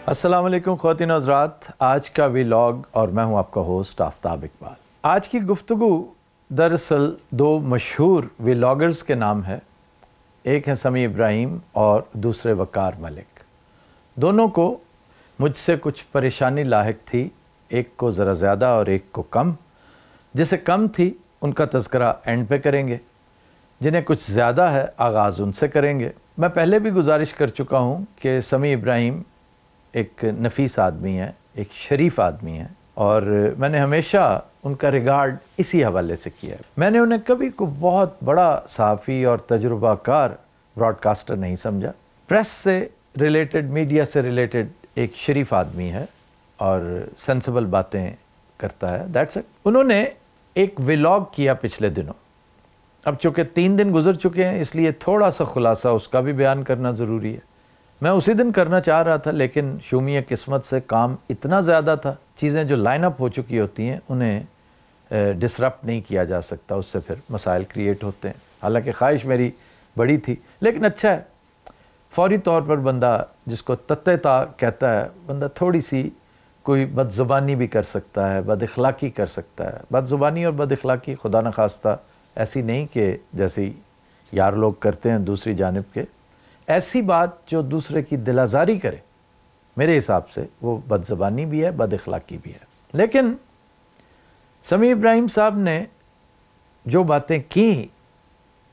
السلام علیکم خواتین و حضرات، آج کا ویلاگ اور میں ہوں آپ کا ہوسٹ آفتاب اقبال۔ آج کی گفتگو دراصل دو مشہور ویلاگرز کے نام ہے، ایک ہے سمیع ابراہیم اور دوسرے وقار ملک۔ دونوں کو مجھ سے کچھ پریشانی لاحق تھی، ایک کو ذرا زیادہ اور ایک کو کم۔ جسے کم تھی ان کا تذکرہ اینڈ پہ کریں گے، جنہیں کچھ زیادہ ہے آغاز ان سے کریں گے۔ میں پہلے بھی گزارش کر چکا ہوں کہ سمیع ابراہیم ایک نفیس آدمی ہے، ایک شریف آدمی ہے، اور میں نے ہمیشہ ان کا ریگارڈ اسی حوالے سے کیا ہے۔ میں نے انہیں کبھی کو بہت بڑا صحافی اور تجربہ کار براڈ کاسٹر نہیں سمجھا۔ پریس سے ریلیٹڈ، میڈیا سے ریلیٹڈ ایک شریف آدمی ہے اور سینسیبل باتیں کرتا ہے، دیٹس اٹ۔ انہوں نے ایک ویلاگ کیا پچھلے دنوں، اب چونکہ 3 دن گزر چکے ہیں اس لیے تھوڑا سا خلاصہ اس کا بھی بیان کرنا ضروری ہے۔ میں اسی دن کرنا چاہ رہا تھا لیکن شومیہ قسمت سے کام اتنا زیادہ تھا، چیزیں جو لائن اپ ہو چکی ہوتی ہیں انہیں ڈسرپٹ نہیں کیا جا سکتا، اس سے پھر مسائل کریٹ ہوتے ہیں۔ حالانکہ خواہش میری بڑی تھی، لیکن اچھا ہے فوری طور پر بندہ جس کو تتے تا کہتا ہے، بندہ تھوڑی سی کوئی بد زبانی بھی کر سکتا ہے، بد اخلاقی کر سکتا ہے۔ بد زبانی اور بد اخلاقی خدا نخواستہ ایسی نہیں کہ جیسی یار لوگ کرتے ہیں دوسری جانب کے، ایسی بات جو دوسرے کی دل آزاری کرے، میرے حساب سے وہ بد زبانی بھی ہے، بد اخلاقی بھی ہے۔ لیکن سمیع ابراہیم صاحب نے جو باتیں کی،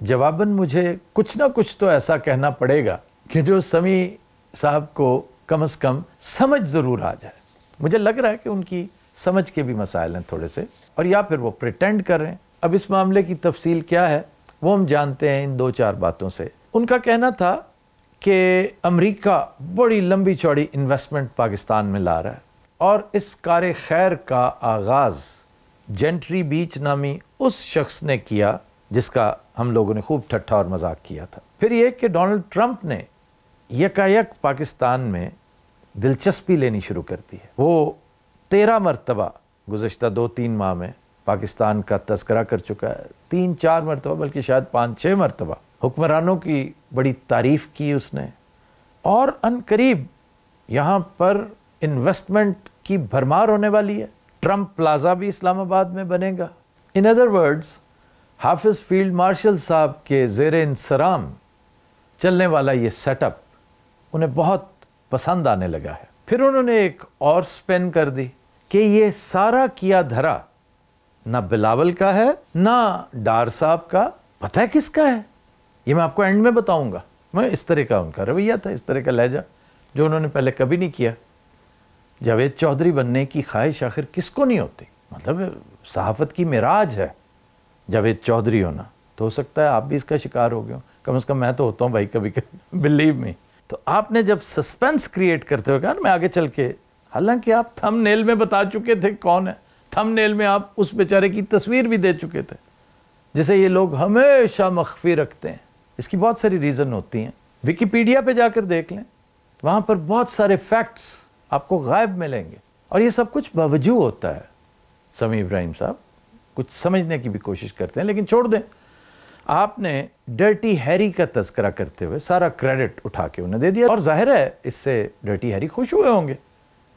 جواباً مجھے کچھ نہ کچھ تو ایسا کہنا پڑے گا کہ جو سمیع صاحب کو کم از کم سمجھ ضرور آ جائے۔ مجھے لگ رہا ہے کہ ان کی سمجھ کے بھی مسائل ہیں تھوڑے سے، اور یا پھر وہ پریٹینڈ کر رہے ہیں۔ اب اس معاملے کی تفصیل کیا ہے وہ ہم جانتے ہیں ان 2-4 باتوں سے۔ ان کا کہنا تھا کہ امریکہ بڑی لمبی چوڑی انویسٹمنٹ پاکستان میں لا رہا ہے، اور اس کار خیر کا آغاز جنٹری بیچ نامی اس شخص نے کیا جس کا ہم لوگوں نے خوب ٹھٹھا اور مذاق کیا تھا۔ پھر یہ کہ ڈونلڈ ٹرمپ نے یکایک پاکستان میں دلچسپی لینی شروع کر دی ہے۔ وہ 13 مرتبہ گزشتہ 2-3 ماہ میں پاکستان کا تذکرہ کر چکا ہے، 3-4 مرتبہ بلکہ شاید 5-6 مرتبہ حکمرانوں کی بڑی تعریف کی اس نے، اور ان قریب یہاں پر انویسٹمنٹ کی بھرمار ہونے والی ہے۔ ٹرمپ پلازا بھی اسلام آباد میں بنے گا۔ ان ادر ورڈز، حافظ فیلڈ مارشل صاحب کے زیر انصرام چلنے والا یہ سیٹ اپ انہیں بہت پسند آنے لگا ہے۔ پھر انہوں نے ایک اور سپین کر دی کہ یہ سارا کیا دھرا نہ بلاول کا ہے نہ ڈار صاحب کا، پتہ ہے کس کا ہے؟ یہ میں آپ کو اینڈ میں بتاؤں گا۔ میں اس طرح کا ان کا رویہ تھا، اس طرح کا لہجہ جو انہوں نے پہلے کبھی نہیں کیا۔ جاوید چودھری بننے کی خواہش آخر کس کو نہیں ہوتی؟ مطلب صحافت کی معراج ہے جاوید چودھری ہونا، تو ہو سکتا ہے آپ بھی اس کا شکار ہو گئے ہو، کم از کم میں تو ہوتا ہوں بھائی کبھی کبھی، بلیو می۔ تو آپ نے جب سسپینس کریٹ کرتے ہوئے کہا نا میں آگے چل کے، حالانکہ آپ تھم نیل میں بتا چکے تھے کون ہے، تھم نیل میں آپ اس بیچارے کی تصویر بھی دے چکے تھے جسے یہ لوگ ہمیشہ مخفی رکھتے ہیں۔ اس کی بہت ساری ریزن ہوتی ہیں، ویکیپیڈیا پہ جا کر دیکھ لیں، وہاں پر بہت سارے فیکٹس آپ کو غائب ملیں گے، اور یہ سب کچھ باوجود ہوتا ہے سمیع ابراہیم صاحب کچھ سمجھنے کی بھی کوشش کرتے ہیں، لیکن چھوڑ دیں۔ آپ نے ڈرٹی ہیری کا تذکرہ کرتے ہوئے سارا کریڈٹ اٹھا کے انہیں دے دیا، اور ظاہر ہے اس سے ڈرٹی ہیری خوش ہوئے ہوں گے،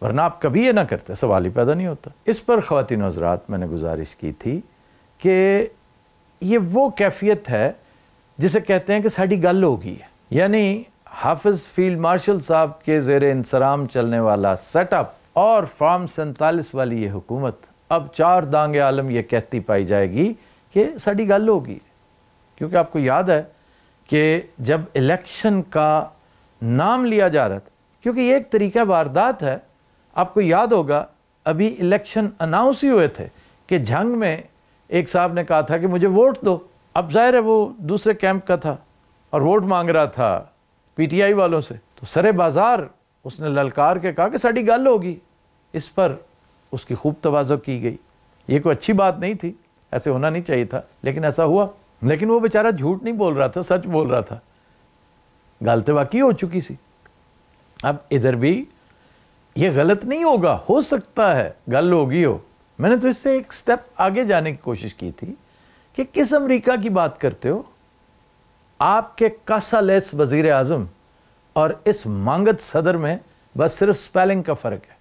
ورنہ آپ کبھی یہ نہ کرتے، سوال ہی پیدا نہیں ہوتا۔ اس پر خواتین و حضرات میں نے گزارش کی تھی کہ یہ وہ کیفیت ہے جسے کہتے ہیں کہ ساڑی گل ہو گئی ہے، یعنی حافظ فیلڈ مارشل صاحب کے زیر انصرام چلنے والا سیٹ اپ اور فارم 47 والی یہ حکومت اب 4 دانگ عالم یہ کہتی پائی جائے گی کہ ساڑی گل ہو گئی ہے۔ کیونکہ آپ کو یاد ہے کہ جب الیکشن کا نام لیا جا رہا تھا، کیونکہ یہ ایک طریقہ واردات ہے، آپ کو یاد ہوگا ابھی الیکشن اناؤنس ہی ہوئے تھے کہ جھنگ میں ایک صاحب نے کہا تھا کہ مجھے ووٹ دو، اب ظاہر ہے وہ دوسرے کیمپ کا تھا اور ووٹ مانگ رہا تھا پی ٹی آئی والوں سے، تو سرے بازار اس نے للکار کے کہا کہ ساڑی گل ہوگی۔ اس پر اس کی خوب توازو کی گئی۔ یہ کوئی اچھی بات نہیں تھی، ایسے ہونا نہیں چاہیے تھا، لیکن ایسا ہوا۔ لیکن وہ بیچارہ جھوٹ نہیں بول رہا تھا، سچ بول رہا تھا، غلط واقعی ہو چکی سی۔ اب ادھر بھی یہ غلط نہیں ہوگا، ہو سکتا ہے گل ہوگی ہو۔ میں نے تو اس سے ایک سٹیپ آگے جانے کی کوشش کی تھی کہ کس امریکہ کی بات کرتے ہو؟ آپ کے کاسا لیس وزیر اعظم اور اس مانگت صدر میں بس صرف سپیلنگ کا فرق ہے،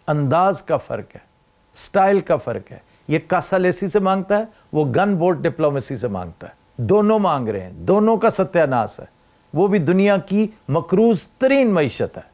انداز کا فرق ہے، سٹائل کا فرق ہے۔ یہ کاسا لیسی سے مانگتا ہے، وہ گن بورڈ ڈپلومیسی سے مانگتا ہے، دونوں مانگ رہے ہیں، دونوں کا ستیہ ناس ہے۔ وہ بھی دنیا کی مقروض ترین معیشت ہے۔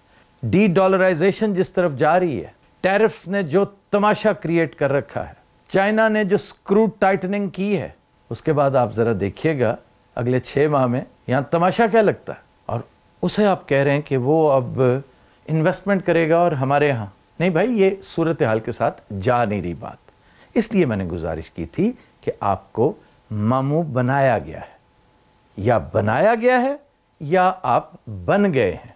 ڈی ڈالرائزیشن جس طرف جا رہی ہے، ٹیرفز نے جو تماشا کریٹ کر رکھا ہے، چائنا نے جو سکرو ٹائٹننگ کی ہے، اس کے بعد آپ ذرا دیکھیے گا اگلے 6 ماہ میں یہاں تماشا کیا لگتا ہے۔ اور اسے آپ کہہ رہے ہیں کہ وہ اب انویسٹمنٹ کرے گا اور ہمارے ہاں نہیں بھائی، یہ صورتحال کے ساتھ جا نہیں رہی بات۔ اس لیے میں نے گزارش کی تھی کہ آپ کو ماموں بنایا گیا ہے، یا بنایا گیا ہے یا آپ بن گئے ہیں،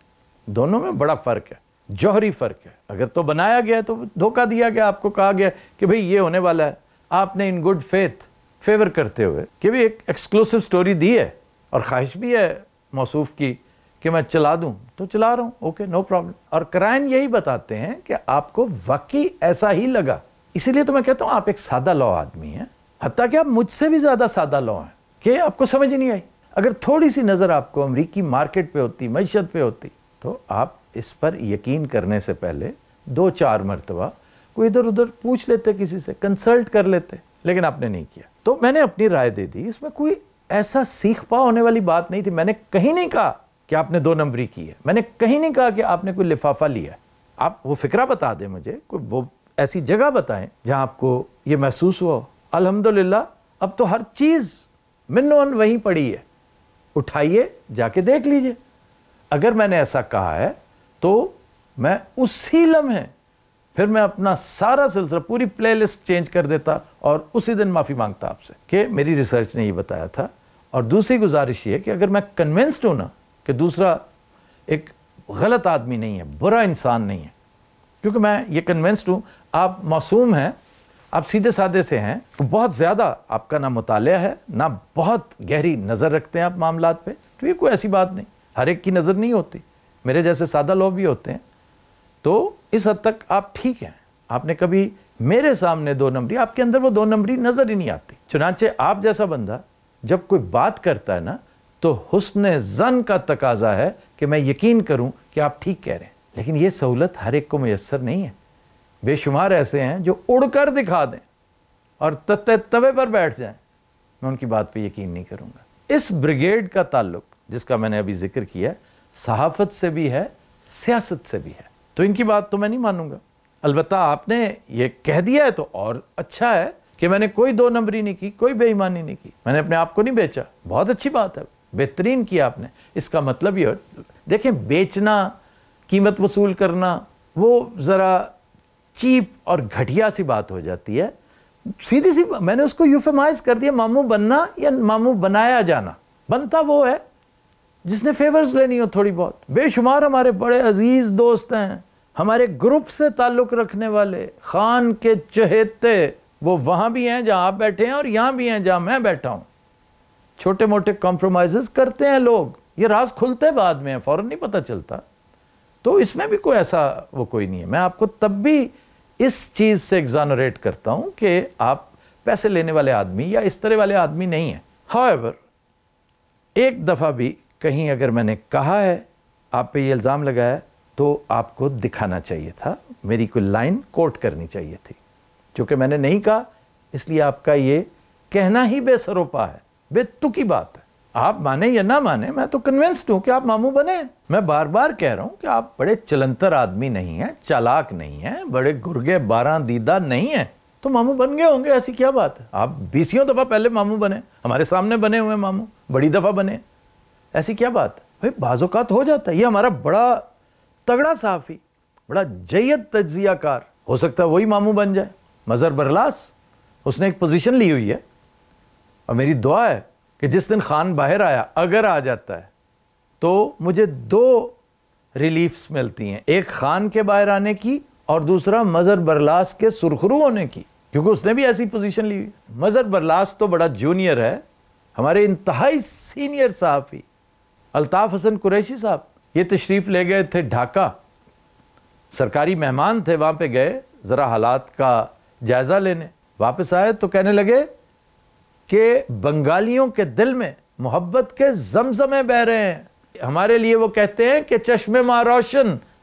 دونوں میں بڑا فرق ہے، جوہری فرق ہے۔ اگر تو بنایا گیا ہے تو دھوکہ دیا گیا، آپ کو کہا گیا کہ بھئی یہ ہونے والا ہے، آپ نے ان گڈ فیتھ فیور کرتے ہوئے کہ بھی ایک ایکسکلوسیو سٹوری دی ہے اور خواہش بھی ہے موصوف کی کہ میں چلا دوں تو چلا رہا ہوں، اوکے نو پرابلم۔ اور کرائن یہی بتاتے ہیں کہ آپ کو واقعی ایسا ہی لگا، اسی لیے تو میں کہتا ہوں آپ ایک سادہ لو آدمی ہیں، حتیٰ کہ آپ مجھ سے بھی زیادہ سادہ لو ہیں کہ آپ کو سمجھ نہیں آئی۔ اگر تھوڑی سی نظر آپ کو امریکی مارکیٹ پہ ہوتی، معیشت پہ ہوتی، تو آپ اس پر یقین کرنے سے پہلے 2-4 مرتبہ کوئی ادھر ادھر پوچھ لیتے، کسی سے کنسلٹ کر لیتے، لیکن آپ نے نہیں کیا۔ تو میں نے اپنی رائے دے دی، اس میں کوئی ایسا سیکھ پا ہونے والی بات نہیں تھی۔ میں نے کہیں نہیں کہا کہ آپ نے 2 نمبری کی ہے، میں نے کہیں نہیں کہا کہ آپ نے کوئی لفافہ لیا ہے۔ آپ وہ فکرہ بتا دیں مجھے، کوئی وہ ایسی جگہ بتائیں جہاں آپ کو یہ محسوس ہوا ہو۔ الحمدللہ اب تو ہر چیز منون وہیں پڑی ہے، اٹھائیے جا کے دیکھ لیجئے۔ اگر میں نے ایسا کہا ہے تو میں اسی لمحے پھر میں اپنا سارا سلسلہ، پوری پلے لسٹ چینج کر دیتا اور اسی دن معافی مانگتا آپ سے کہ میری ریسرچ نے یہ بتایا تھا۔ اور دوسری گزارش یہ ہے کہ اگر میں کنونسڈ ہوں نا کہ دوسرا ایک غلط آدمی نہیں ہے، برا انسان نہیں ہے، کیونکہ میں یہ کنونسڈ ہوں آپ معصوم ہیں، آپ سیدھے سادے سے ہیں، بہت زیادہ آپ کا نہ مطالعہ ہے، نہ بہت گہری نظر رکھتے ہیں آپ معاملات پہ، تو یہ کوئی ایسی بات نہیں، ہر ایک کی نظر نہیں ہوتی، میرے جیسے سادہ لوگ بھی ہوتے ہیں۔ تو اس حد تک آپ ٹھیک ہیں، آپ نے کبھی میرے سامنے 2 نمبری، آپ کے اندر وہ 2 نمبری نظر ہی نہیں آتی۔ چنانچہ آپ جیسا بندہ جب کوئی بات کرتا ہے نا تو حسن ظن کا تقاضا ہے کہ میں یقین کروں کہ آپ ٹھیک کہہ رہے ہیں، لیکن یہ سہولت ہر ایک کو میسر نہیں ہے۔ بے شمار ایسے ہیں جو اڑ کر دکھا دیں اور توے پر بیٹھ جائیں، میں ان کی بات پہ یقین نہیں کروں گا۔ اس بریگیڈ کا تعلق جس کا میں نے ابھی ذکر کیا صحافت سے بھی ہے، سیاست سے بھی ہے، تو ان کی بات تو میں نہیں مانوں گا۔ البتہ آپ نے یہ کہہ دیا ہے تو اور اچھا ہے کہ میں نے کوئی 2 نمبری نہیں کی، کوئی بے ایمانی نہیں کی، میں نے اپنے آپ کو نہیں بیچا، بہت اچھی بات ہے، بہترین کیا آپ نے۔ اس کا مطلب یہ دیکھیں، بیچنا، قیمت وصول کرنا، وہ ذرا چیپ اور گھٹیا سی بات ہو جاتی ہے۔ سیدھی سی میں نے اس کو یوفیمائز کر دیا، ماموں بننا یا ماموں بنایا جانا۔ بنتا وہ ہے جس نے فیورز لینی ہو تھوڑی بہت۔ بے شمار ہمارے بڑے عزیز دوست ہیں، ہمارے گروپ سے تعلق رکھنے والے، خان کے چہیتے، وہ وہاں بھی ہیں جہاں آپ بیٹھے ہیں اور یہاں بھی ہیں جہاں میں بیٹھا ہوں۔ چھوٹے موٹے کمپرومائزز کرتے ہیں لوگ، یہ راز کھلتے بعد میں ہیں، فوراً نہیں پتہ چلتا۔ تو اس میں بھی کوئی ایسا وہ کوئی نہیں ہے۔ میں آپ کو تب بھی اس چیز سے ایگزانوریٹ کرتا ہوں کہ آپ پیسے لینے والے آدمی یا اس طرح والے آدمی نہیں ہیں۔ however ایک دفعہ بھی کہیں اگر میں نے کہا ہے، آپ پہ یہ الزام لگایا ہے، تو آپ کو دکھانا چاہیے تھا، میری کوئی لائن کوٹ کرنی چاہیے تھی۔ چونکہ میں نے نہیں کہا، اس لیے آپ کا یہ کہنا ہی بے سروپا ہے، بے تکی بات ہے۔ آپ مانیں یا نہ مانیں، میں تو کنونسڈ ہوں کہ آپ ماموں بنے۔ میں بار بار کہہ رہا ہوں کہ آپ بڑے چلنتر آدمی نہیں ہیں، چالاک نہیں ہیں، بڑے گرگے 12 دیدہ نہیں ہیں، تو ماموں بن گئے ہوں گے، ایسی کیا بات ہے؟ آپ 20 دفعہ پہلے ماموں بنے، ہمارے سامنے بنے ہوئے ماموں، بڑی دفعہ بنے، ایسی کیا بات ہے؟ بھائی بعض اوقات ہو جاتا ہے۔ یہ ہمارا بڑا تگڑا صحافی، بڑا جید تجزیہ کار، ہو سکتا ہے وہی ماموں بن جائے، مظہر برلاس، اس نے ایک پوزیشن لی ہوئی ہے، اور میری دعا ہے کہ جس دن خان باہر آیا، اگر آ جاتا ہے، تو مجھے 2 ریلیفز ملتی ہیں، ایک خان کے باہر آنے کی اور دوسرا مظہر برلاس کے سرخرو ہونے کی، کیونکہ اس نے بھی ایسی پوزیشن لی ہوئی۔ مظہر برلاس تو بڑا جونیئر ہے، ہمارے انتہائی سینئر صحافی الطاف حسن قریشی صاحب، یہ تشریف لے گئے تھے ڈھاکہ، سرکاری مہمان تھے، وہاں پہ گئے ذرا حالات کا جائزہ لینے، واپس آئے تو کہنے لگے کہ بنگالیوں کے دل میں محبت کے زمزمے بہ رہے ہیں، ہمارے لیے وہ کہتے ہیں کہ چشم ماں روشن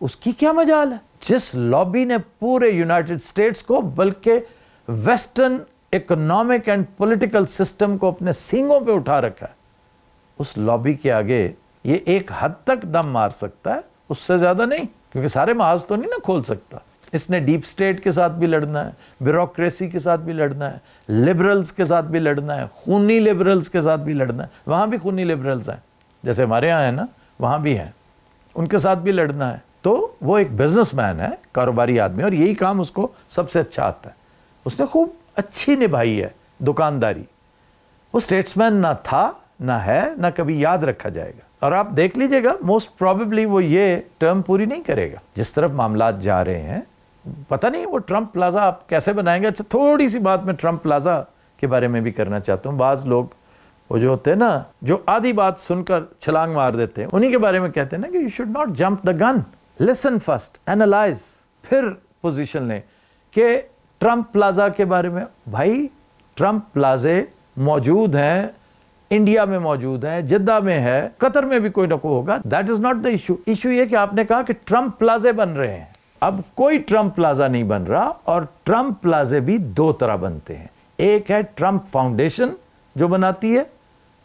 اس کی کیا مجال ہے؟ جس لابی نے پورے یونائٹڈ اسٹیٹس کو بلکہ western economic and political system کو اپنے سینگوں پہ اٹھا رکھا ہے، اس لابی کے آگے یہ ایک حد تک دم مار سکتا ہے، اس سے زیادہ نہیں، کیونکہ سارے محاذ تو نہیں نا کھول سکتا۔ اس نے ڈیپ سٹیٹ کے ساتھ بھی لڑنا ہے، بیوروکریسی کے ساتھ بھی لڑنا ہے، لبرلز کے ساتھ بھی لڑنا ہے، خونی لبرلز کے ساتھ بھی لڑنا ہے، وہاں بھی خونی لبرلز ہیں جیسے ہمارے ہاں ہیں نا، وہاں بھی ہیں، ان کے ساتھ بھی لڑنا ہے۔ تو وہ ایک بزنس مین ہے، کاروباری آدمی، اور یہی کام اس کو سب سے اچھا آتا ہے۔ اس نے خوب اچھی نبھائی ہے دکانداری۔ وہ اسٹیٹس مین نہ تھا، نہ ہے، نہ کبھی یاد رکھا جائے گا۔ اور آپ دیکھ لیجئے گا موسٹ پروبیبلی وہ یہ ٹرم پوری نہیں کرے گا۔ جس طرف معاملات جا رہے ہیں، پتہ نہیں وہ ٹرمپ پلازا آپ کیسے بنائیں گے۔ اچھا تھوڑی سی بات میں ٹرمپ پلازا کے بارے میں بھی کرنا چاہتا ہوں۔ بعض لوگ وہ جو ہوتے ہیں نا، جو آدھی بات سن کر چھلانگ مار دیتے ہیں، انہی کے بارے میں کہتے ہیں نا کہ you should not jump the gun, listen first, analyse, پھر پوزیشن لیں۔ کہ ٹرمپ پلازا کے بارے میں، بھائی ٹرمپ پلازے موجود ہیں، انڈیا میں موجود ہیں، جدہ میں ہے، قطر میں بھی کوئی نہ کوئی ہوگا۔ That is not the issue. Issue یہ کہ آپ نے کہا کہ ٹرمپ پلازے بن رہے ہیں۔ اب کوئی ٹرمپ پلازا نہیں بن رہا، اور ٹرمپ پلازے بھی دو طرح بنتے ہیں۔ ایک ہے ٹرمپ فاؤنڈیشن جو بناتی ہے،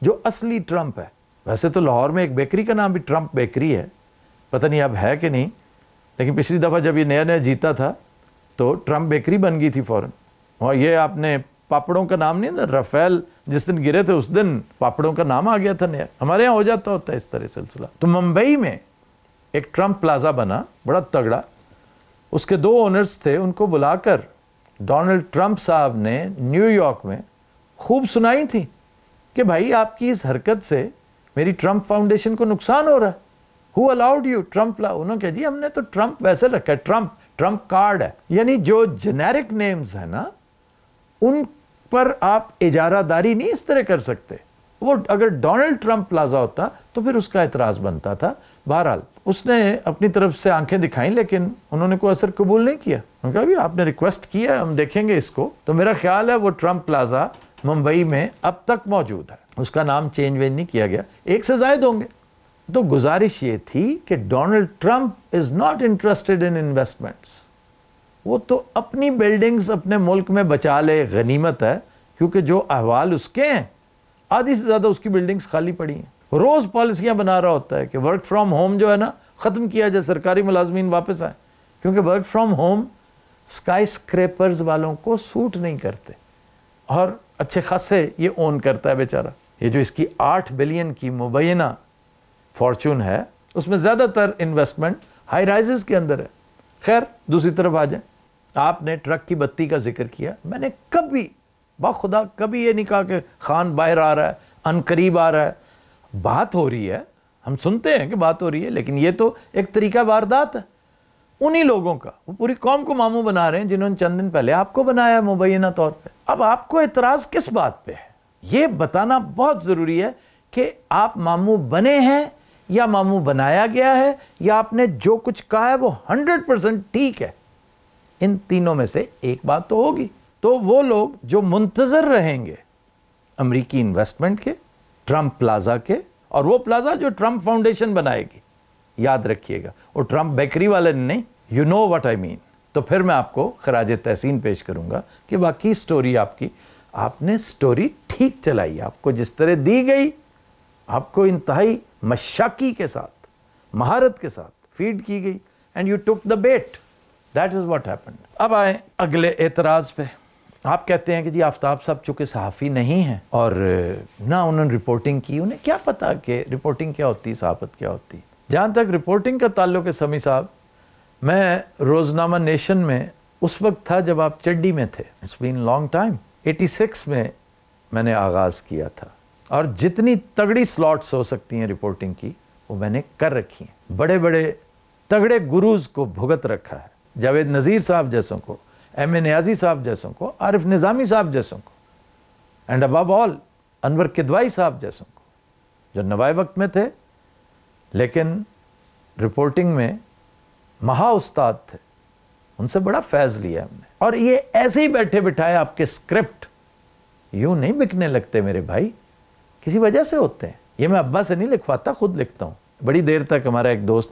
جو اصلی ٹرمپ ہے۔ ویسے تو لاہور میں ایک بیکری کا نام بھی ٹرمپ بیکری ہے، پتہ نہیں اب ہے کہ نہیں، لیکن پچھلی دفعہ جب یہ نیا نیا جیتا تھا تو ٹرمپ بیکری بن گئی تھی فوراً۔ اور یہ آپ نے پاپڑوں کا نام نہیں، رفیل جس دن گرے تھے اس دن پاپڑوں کا نام آ گیا تھا نیا۔ ہمارے یہاں ہو جاتا ہوتا ہے اس طرح سلسلہ۔ تو ممبئی میں ایک ٹرمپ پلازا بنا، بڑا تگڑا۔ اس کے دو اونرز تھے، ان کو بلا کر ڈونلڈ ٹرمپ صاحب نے نیو یارک میں خوب سنائی تھی کہ بھائی آپ کی اس حرکت سے میری ٹرمپ فاؤنڈیشن کو نقصان ہو رہا ہے۔ Who allowed you ٹرمپ انہوں نے کہا جی ہم نے تو ٹرمپ ویسے رکھا ہے، ٹرمپ کارڈ ہے۔ یعنی جو جنیرک نیمز ہیں نا، ان پر آپ اجارہ داری نہیں اس طرح کر سکتے۔ وہ اگر ڈونلڈ ٹرمپ پلازا ہوتا تو پھر اس کا اعتراض بنتا تھا۔ بہرحال اس نے اپنی طرف سے آنکھیں دکھائیں، لیکن انہوں نے کوئی اثر قبول نہیں کیا۔ انہوں نے کہا بھی آپ نے ریکویسٹ کیا ہے، ہم دیکھیں گے اس کو۔ تو میرا خیال ہے وہ ٹرمپ پلازا ممبئی میں اب تک موجود ہے، اس کا نام چینج وینج نہیں کیا گیا، ایک سے زائد ہوں گے۔ تو گزارش یہ تھی کہ Donald Trump is not interested in investments. وہ تو اپنی بلڈنگز اپنے ملک میں بچا لے، غنیمت ہے، کیونکہ جو احوال اس کے ہیں آدھی سے زیادہ اس کی بلڈنگز خالی پڑی ہیں۔ روز پالیسیاں بنا رہا ہوتا ہے کہ ورک فرام ہوم جو ہے نا ختم کیا جائے، سرکاری ملازمین واپس آئیں، کیونکہ work from home sky scrapers والوں کو سوٹ نہیں کرتے، اور اچھے خاصے یہ اون کرتا ہے بیچارہ۔ یہ جو اس کی 8 بلین کی مبینہ فارچون ہے، اس میں زیادہ تر انویسٹمنٹ ہائی رائزز کے اندر ہے۔ خیر دوسری طرف آ جائیں، آپ نے ٹرک کی بتی کا ذکر کیا، میں نے کبھی باخدا کبھی یہ نہیں کہا کہ خان باہر آ رہا ہے، ان قریب آ رہا ہے۔ بات ہو رہی ہے، ہم سنتے ہیں کہ بات ہو رہی ہے، لیکن یہ تو ایک طریقہ واردات ہے انہی لوگوں کا۔ وہ پوری قوم کو ماموں بنا رہے ہیں جنہوں نے چند دن پہلے آپ کو بنایا ہے مبینہ طور پہ۔ اب آپ کو اعتراض کس بات پہ ہے، یہ بتانا بہت ضروری ہے کہ آپ ماموں بنے ہیں یا ماموں بنایا گیا ہے، یا آپ نے جو کچھ کہا ہے وہ 100% ٹھیک ہے۔ ان تینوں میں سے ایک بات تو ہوگی۔ تو وہ لوگ جو منتظر رہیں گے امریکی انویسٹمنٹ کے، ٹرمپ پلازا کے، اور وہ پلازا جو ٹرمپ فاؤنڈیشن بنائے گی، یاد رکھیے گا وہ ٹرمپ بیکری والے نہیں، یو نو واٹ آئی مین۔ تو پھر میں آپ کو خراج تحسین پیش کروں گا کہ باقی سٹوری آپ نے سٹوری ٹھیک چلائی، آپ کو جس طرح دی گئی، آپ کو انتہائی مشاقی کے ساتھ، مہارت کے ساتھ فیڈ کی گئی، and you took the bait, that is what happened. اب آئیں اگلے اعتراض پہ۔ آپ کہتے ہیں کہ جی آفتاب صاحب چونکہ صحافی نہیں ہیں اور نہ انہوں نے رپورٹنگ کی، انہیں کیا پتا کہ رپورٹنگ کیا ہوتی، صحافت کیا ہوتی۔ جہاں تک رپورٹنگ کا تعلق ہے سمیع صاحب، میں روزنامہ نیشن میں اس وقت تھا جب آپ چڈی میں تھے، اٹس بین لانگ ٹائم، 86 میں نے آغاز کیا تھا، اور جتنی تگڑی سلاٹس ہو سکتی ہیں رپورٹنگ کی وہ میں نے کر رکھی ہیں۔ بڑے بڑے تگڑے گروز کو بھگت رکھا ہے، جاوید نذیر صاحب جیسوں کو، ایم اے نیازی صاحب جیسوں کو، عارف نظامی صاحب جیسوں کو، اینڈ ابو آل انور کدوائی صاحب جیسوں کو، جو نوائے وقت میں تھے لیکن رپورٹنگ میں مہا استاد تھے، ان سے بڑا فیض لیا ہم نے۔ اور یہ ایسے ہی بیٹھے بٹھائے آپ کے سکرپٹ یوں نہیں بکنے لگتے میرے بھائی، کسی وجہ سے ہوتے ہیں۔ یہ میں ابا سے نہیں لکھواتا، خود لکھتا ہوں۔ بڑی دیر تک ہمارا ایک دوست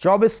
24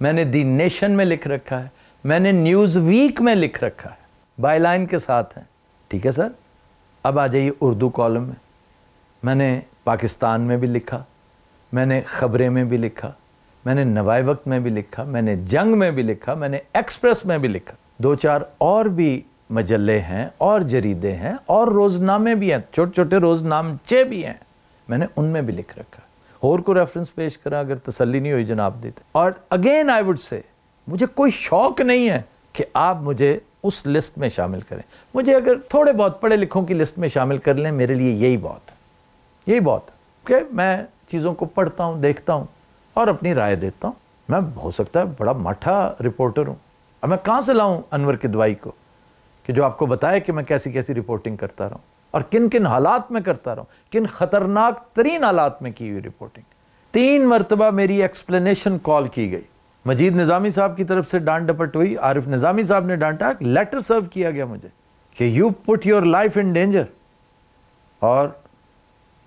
میں نے دی نیشن میں لکھ رکھا ہے, میں نے نیوز ویک میں لکھ رکھا ہے, بائی لائن کے ساتھ ہیں. ٹھیک ہے سر. اب آ جائیے اردو کالم میں نے پاکستان میں بھی لکھا, میں نے خبریں میں بھی لکھا, میں نے نوائے وقت میں بھی لکھا, میں نے جنگ میں بھی لکھا, میں نے ایکسپریس میں بھی لکھا, 2-4 اور بھی مجلے ہیں اور جریدے ہیں اور روزنامے بھی ہیں, چھوٹے چھوٹے روزنامچے بھی ہیں, میں نے ان میں بھی لکھ رکھا. اور کو ریفرنس پیش کرا اگر تسلی نہیں ہوئی جناب دیتے. اور اگین آئی وڈ سے مجھے کوئی شوق نہیں ہے کہ آپ مجھے اس لسٹ میں شامل کریں. مجھے اگر تھوڑے بہت پڑھے لکھوں کی لسٹ میں شامل کر لیں میرے لیے یہی بہت ہے, یہی بہت ہے کہ میں چیزوں کو پڑھتا ہوں, دیکھتا ہوں اور اپنی رائے دیتا ہوں. میں ہو سکتا ہے بڑا ماٹھا رپورٹر ہوں, اب میں کہاں سے لاؤں انور کدوائی کو کہ جو آپ کو بتائے کہ میں کیسی کیسی رپورٹنگ کرتا رہا ہوں اور کن کن حالات میں کرتا رہا ہوں, کن خطرناک ترین حالات میں کی ہوئی رپورٹنگ. 3 مرتبہ میری ایکسپلینیشن کال کی گئی, مجید نظامی صاحب کی طرف سے ڈانٹ ڈپٹ ہوئی, عارف نظامی صاحب نے ڈانٹا, لیٹر سرو کیا گیا مجھے کہ you put your life in danger, اور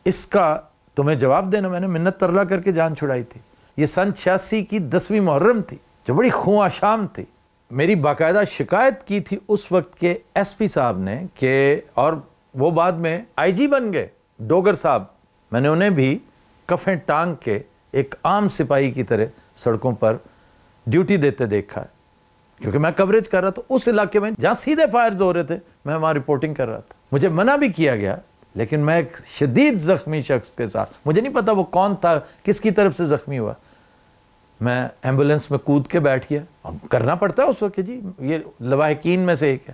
اس کا تمہیں جواب دینا. میں نے منت ترلا کر کے جان چھڑائی تھی. یہ سن 86 کی 10ویں محرم تھی جو بڑی خواں شام تھی. میری باقاعدہ شکایت کی تھی اس وقت کے ایس پی صاحب نے کہ, اور وہ بعد میں آئی جی بن گئے, ڈوگر صاحب, میں نے انہیں بھی کفیں ٹانگ کے ایک عام سپاہی کی طرح سڑکوں پر ڈیوٹی دیتے دیکھا ہے, کیونکہ میں کوریج کر رہا تھا اس علاقے میں جہاں سیدھے فائرز ہو رہے تھے, میں وہاں رپورٹنگ کر رہا تھا. مجھے منع بھی کیا گیا, لیکن میں ایک شدید زخمی شخص کے ساتھ, مجھے نہیں پتا وہ کون تھا, کس کی طرف سے زخمی ہوا, میں ایمبولینس میں کود کے بیٹھ گیا. اب کرنا پڑتا ہے اس وقت, جی یہ لواحقین میں سے ایک ہے,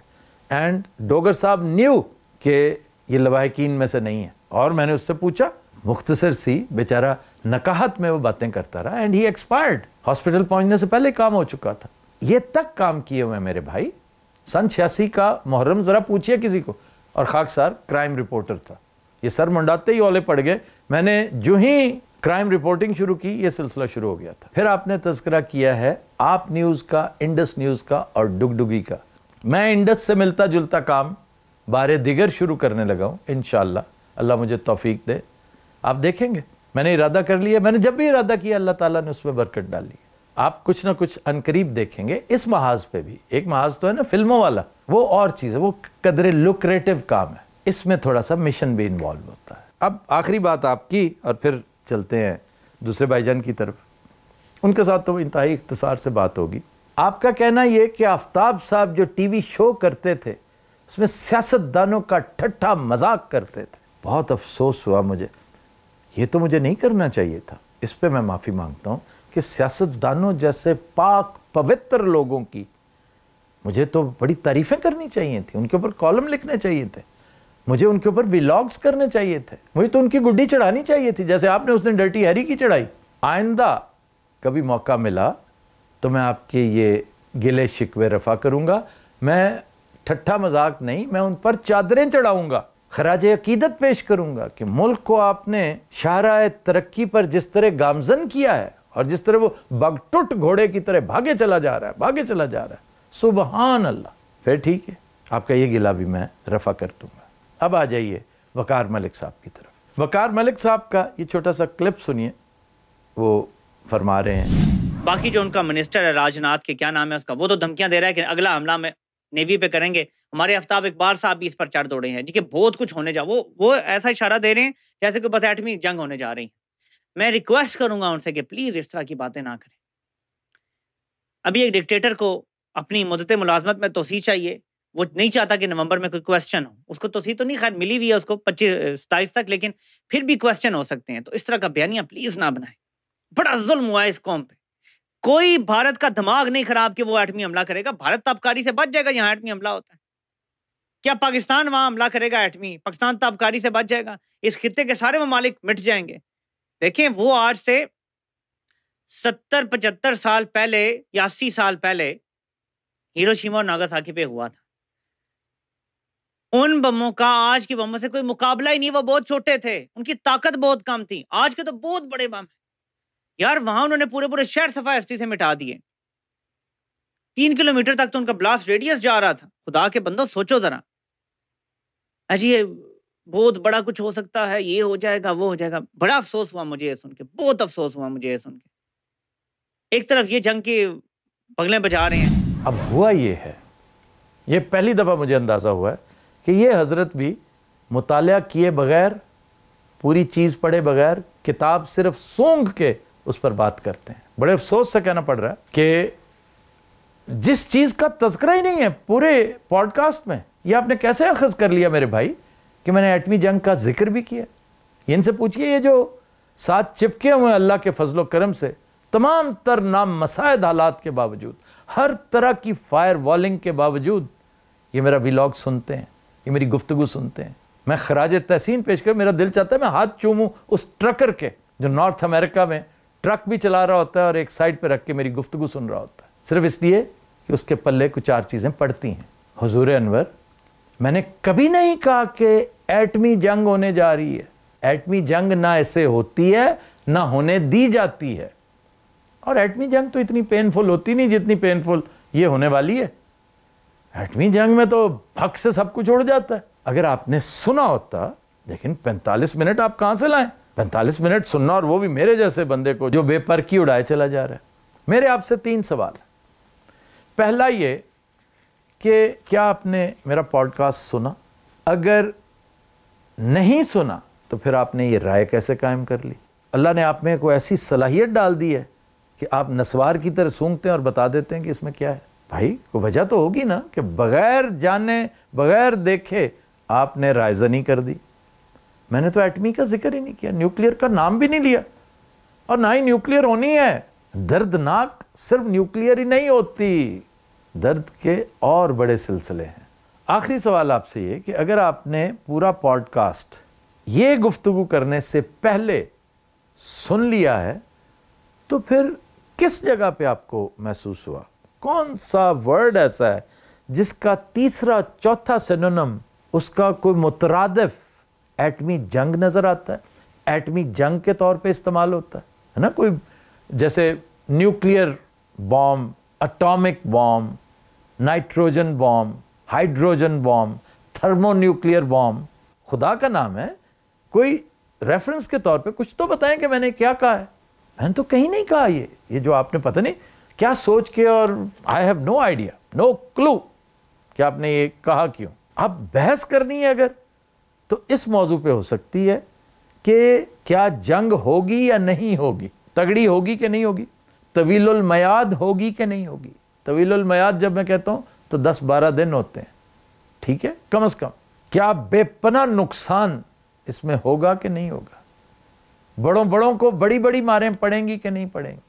اینڈ ڈوگر صاحب نیو کہ یہ لواحقین میں سے نہیں ہے, اور میں نے اس سے پوچھا, مختصر سی بیچارہ نکاہت میں وہ باتیں کرتا رہا, اینڈ ہی ایکسپائرڈ. ہاسپٹل پہنچنے سے پہلے کام ہو چکا تھا. یہ تک کام کیے ہوئے میرے بھائی. سن 86 کا محرم ذرا پوچھئے کسی کو, اور خاکسار کرائم رپورٹر تھا. یہ سر منڈاتے ہی اولے پڑ گئے. میں نے جو ہی کرائم رپورٹنگ شروع کی یہ سلسلہ شروع ہو گیا تھا. پھر آپ نے تذکرہ کیا ہے آپ نیوز کا, انڈس نیوز کا اور ڈگڈگی کا. میں انڈس سے ملتا جلتا کام بارے دیگر شروع کرنے لگا ہوں انشاءاللہ, اللہ مجھے توفیق دے. آپ دیکھیں گے میں نے ارادہ کر لیا, میں نے جب بھی ارادہ کیا اللہ تعالیٰ نے اس میں برکت ڈالی. آپ کچھ نہ کچھ عنقریب دیکھیں گے. اس محاذ پہ بھی ایک محاذ تو ہے نا فلموں والا, وہ اور چیز ہے, وہ قدر لوکریٹو کام ہے, اس میں تھوڑا سا مشن بھی انوالو ہوتا ہے. اب آخری بات آپ کی, اور پھر چلتے ہیں دوسرے بھائی جان کی طرف, ان کے ساتھ تو انتہائی اختصار سے بات ہوگی. آپ کا کہنا یہ کہ آفتاب صاحب جو ٹی وی شو کرتے تھے اس میں سیاستدانوں کا ٹھٹھا مذاق کرتے تھے. بہت افسوس ہوا مجھے, یہ تو مجھے نہیں کرنا چاہیے تھا. اس پہ میں معافی مانگتا ہوں کہ سیاستدانوں جیسے پاک پوتر لوگوں کی مجھے تو بڑی تعریفیں کرنی چاہیے تھیں, ان کے اوپر کالم لکھنے چاہیے تھے, مجھے ان کے اوپر ویلاگز کرنے چاہیے تھے, مجھے تو ان کی گڈی چڑھانی چاہیے تھی جیسے آپ نے اس دن ڈرٹی ہیری کی چڑھائی. آئندہ کبھی موقع ملا تو میں آپ کے یہ گلے شکوے رفع کروں گا. میں ٹھٹھا مذاق نہیں, میں ان پر چادریں چڑھاؤں گا, خراج عقیدت پیش کروں گا کہ ملک کو آپ نے شاہراہ ترقی پر جس طرح گامزن کیا ہے اور جس طرح وہ بگٹٹ گھوڑے کی طرح بھاگے چلا جا رہا ہے, سبحان اللہ. پھر ٹھیک ہے, آپ کا یہ گلہ بھی میں رفع کر دوں گا. اب آ جائیے وقار ملک صاحب کی طرف. وقار ملک صاحب کا یہ چھوٹا سا کلپ سنیے, وہ فرما رہے ہیں. باقی جو ان کا منسٹر ہے راجناتھ کے کیا نام ہے اس کا, وہ تو دھمکیاں دے رہا ہے کہ اگلا حملہ میں نیوی پہ کریں گے. ہمارے آفتاب اقبال صاحب بھی اس پر چڑھ دوڑے ہیں جی کہ بہت کچھ ہونے جا, وہ ایسا اشارہ دے رہے ہیں جیسے کہ بس ایٹمی جنگ ہونے جا رہی ہے. میں ریکویسٹ کروں گا ان سے کہ پلیز اس طرح کی باتیں نہ کریں. ابھی ایک ڈکٹیٹر کو اپنی مدت ملازمت میں توسیع چاہیے, وہ نہیں چاہتا کہ نومبر میں کوئی کویسچن ہو. اس کو توسیع تو نہیں خیر ملی ہوئی ہے اس کو 27 تک, لیکن پھر بھی کویسچن ہو سکتے ہیں. تو اس طرح کا بیانیہ پلیز نہ بنائیں. بڑا ظلم ہوا ہے اس قوم پہ. کوئی بھارت کا دماغ نہیں خراب کہ وہ ایٹمی حملہ کرے گا. بھارت تابکاری سے بچ جائے گا یہاں ایٹمی حملہ ہوتا ہے. کیا پاکستان وہاں حملہ کرے گا ایٹمی؟ پاکستان تابکاری سے بچ جائے گا. اس خطے کے سارے ممالک مٹ جائیں گے. دیکھیں وہ آج سے 70-75 سال پہلے یا 80 سال پہلے ہیروشیما اور ناگاساکی پہ ہوا تھا. ان بموں کا آج کی بموں سے کوئی مقابلہ ہی نہیں. وہ بہت چھوٹے تھے, ان کی طاقت بہت کم تھی. آج کے تو بہت بڑے بم ہیں یار. وہاں انہوں نے پورے شہر صفائی سے مٹا دیے. 3 کلومیٹر تک تو ان کا بلاسٹ ریڈیس جا رہا تھا. خدا کے بندو سوچو ذرا, اجی بہت بڑا کچھ ہو سکتا ہے, یہ ہو جائے گا وہ ہو جائے گا. بڑا افسوس ہوا مجھے یہ سن کے, بہت افسوس ہوا مجھے یہ سن کے. ایک طرف یہ جنگ کی بغلیں بجا رہے ہیں. اب ہوا یہ ہے، یہ پہلی دفعہ مجھے اندازہ ہوا ہے کہ یہ حضرت بھی مطالعہ کیے بغیر، پوری چیز پڑھے بغیر، کتاب صرف سونگ کے اس پر بات کرتے ہیں. بڑے افسوس سے کہنا پڑ رہا ہے کہ جس چیز کا تذکرہ ہی نہیں ہے پورے پوڈ کاسٹ میں، یہ آپ نے کیسے اخذ کر لیا میرے بھائی کہ میں نے ایٹمی جنگ کا ذکر بھی کیا. ان سے پوچھئے یہ جو ساتھ چپکے ہوئے اللہ کے فضل و کرم سے تمام تر نامساعد حالات کے باوجود، ہر طرح کی فائر والنگ کے باوجود یہ میرا ویلاگ سنتے ہیں، یہ میری گفتگو سنتے ہیں. میں خراج تحسین پیش کر، میرا دل چاہتا ہے میں ہاتھ چوموں اس ٹرکر کے جو نارتھ امریکہ میں ٹرک بھی چلا رہا ہوتا ہے اور ایک سائڈ پہ رکھ کے میری گفتگو سن رہا ہوتا ہے، صرف اس لیے کہ اس کے پلے کچھ 4 چیزیں پڑتی ہیں. حضور انور، میں نے کبھی نہیں کہا کہ ایٹمی جنگ ہونے جا رہی ہے. ایٹمی جنگ نہ ایسے ہوتی ہے نہ ہونے دی جاتی ہے، اور ایٹمی جنگ تو اتنی پینفل ہوتی نہیں جتنی پینفل یہ ہونے والی ہے. ایٹمی جنگ میں تو بھگ سے سب کچھ اڑ جاتا ہے. اگر آپ نے سنا ہوتا، لیکن 45 منٹ آپ کہاں سے لائیں؟ 45 منٹ سننا، اور وہ بھی میرے جیسے بندے کو جو بے پر کی اڑائے چلا جا رہا ہے. میرے آپ سے 3 سوال ہیں. پہلا یہ کہ کیا آپ نے میرا پوڈ کاسٹ سنا؟ اگر نہیں سنا تو پھر آپ نے یہ رائے کیسے قائم کر لی؟ اللہ نے آپ میں کوئی ایسی صلاحیت ڈال دی ہے کہ آپ نسوار کی طرح سونگتے ہیں اور بتا دیتے ہیں کہ اس میں کیا ہے؟ بھائی کوئی وجہ تو ہوگی نا کہ بغیر جانے بغیر دیکھے آپ نے رائے زنی کر دی. میں نے تو ایٹمی کا ذکر ہی نہیں کیا، نیوکلیئر کا نام بھی نہیں لیا، اور نہ ہی نیوکلیئر ہونی ہے. دردناک صرف نیوکلیئر ہی نہیں ہوتی، درد کے اور بڑے سلسلے ہیں. آخری سوال آپ سے یہ کہ اگر آپ نے پورا پوڈ کاسٹ یہ گفتگو کرنے سے پہلے سن لیا ہے تو پھر کس جگہ پہ آپ کو محسوس ہوا؟ کون سا ورڈ ایسا ہے جس کا تیسرا چوتھا سینونم، اس کا کوئی مترادف ایٹمی جنگ نظر آتا ہے، ایٹمی جنگ کے طور پہ استعمال ہوتا ہے نا؟ کوئی جیسے نیوکلیئر بام، اٹامک بام، نائٹروجن بام، ہائیڈروجن بام، تھرمو نیوکلیئر بام. خدا کا نام ہے، کوئی ریفرنس کے طور پہ کچھ تو بتائیں کہ میں نے کیا کہا ہے. میں نے تو کہیں نہیں کہا یہ جو آپ نے پتہ نہیں کیا سوچ کے، اور I have no idea, no clue کہ آپ نے یہ کہا کیوں. آپ بحث کرنی ہے اگر تو اس موضوع پہ ہو سکتی ہے کہ کیا جنگ ہوگی یا نہیں ہوگی، تگڑی ہوگی کہ نہیں ہوگی، طویل المیاد ہوگی کہ نہیں ہوگی. طویل المیاد جب میں کہتا ہوں تو 10-12 دن ہوتے ہیں، ٹھیک ہے، کم از کم. کیا بے پناہ نقصان اس میں ہوگا کہ نہیں ہوگا، بڑوں کو بڑی بڑی ماریں پڑیں گی کہ نہیں پڑیں گی،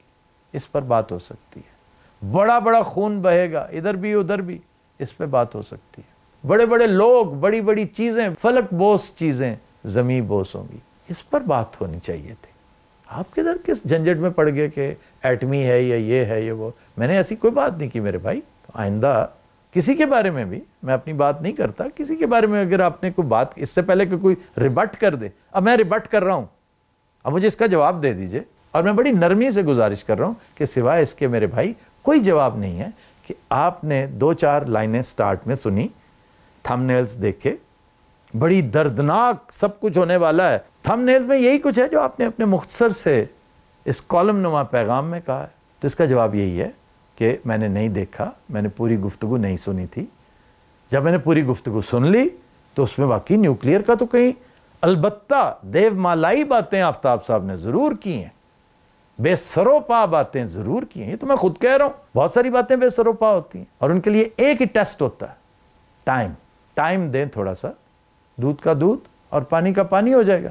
اس پر بات ہو سکتی ہے. بڑا خون بہے گا ادھر بھی ادھر بھی، اس پہ بات ہو سکتی ہے. بڑے لوگ، بڑی چیزیں، فلک بوس چیزیں زمین بوس ہوں گی، اس پر بات ہونی چاہیے تھی. آپ کدھر کس جھنجٹ میں پڑ گئے کہ ایٹمی ہے یا یہ ہے یا وہ؟ میں نے ایسی کوئی بات نہیں کی میرے بھائی. آئندہ کسی کے بارے میں بھی میں اپنی بات نہیں کرتا. کسی کے بارے میں اگر آپ نے کوئی بات اس سے پہلے کہ کوئی ریبٹ کر دے، اب میں ریبٹ کر رہا ہوں، اب مجھے اس کا جواب دے دیجئے. اور میں بڑی نرمی سے گزارش کر رہا ہوں کہ سوائے اس کے میرے بھائی کوئی جواب نہیں ہے کہ آپ نے 2-4 لائنیں سٹارٹ میں سنی، تھم نیلز دیکھے، بڑی دردناک سب کچھ ہونے والا ہے. تھم نیلز میں یہی کچھ ہے جو آپ نے اپنے مختصر سے اس کالم نما پیغام میں کہا ہے. تو اس کا جواب یہی ہے کہ میں نے نہیں دیکھا، میں نے پوری گفتگو نہیں سنی تھی. جب میں نے پوری گفتگو سن لی تو اس میں واقعی نیوکلیئر کا تو کہیں، البتہ دیو مالائی باتیں آفتاب صاحب نے ضرور کی ہیں، بے سرو پا باتیں ضرور کی ہیں. یہ تو میں خود کہہ رہا ہوں، بہت ساری باتیں بے سرو پا ہوتی ہیں، اور ان کے لیے ایک ہی ٹیسٹ ہوتا ہے، ٹائم دیں تھوڑا سا، دودھ کا دودھ اور پانی کا پانی ہو جائے گا.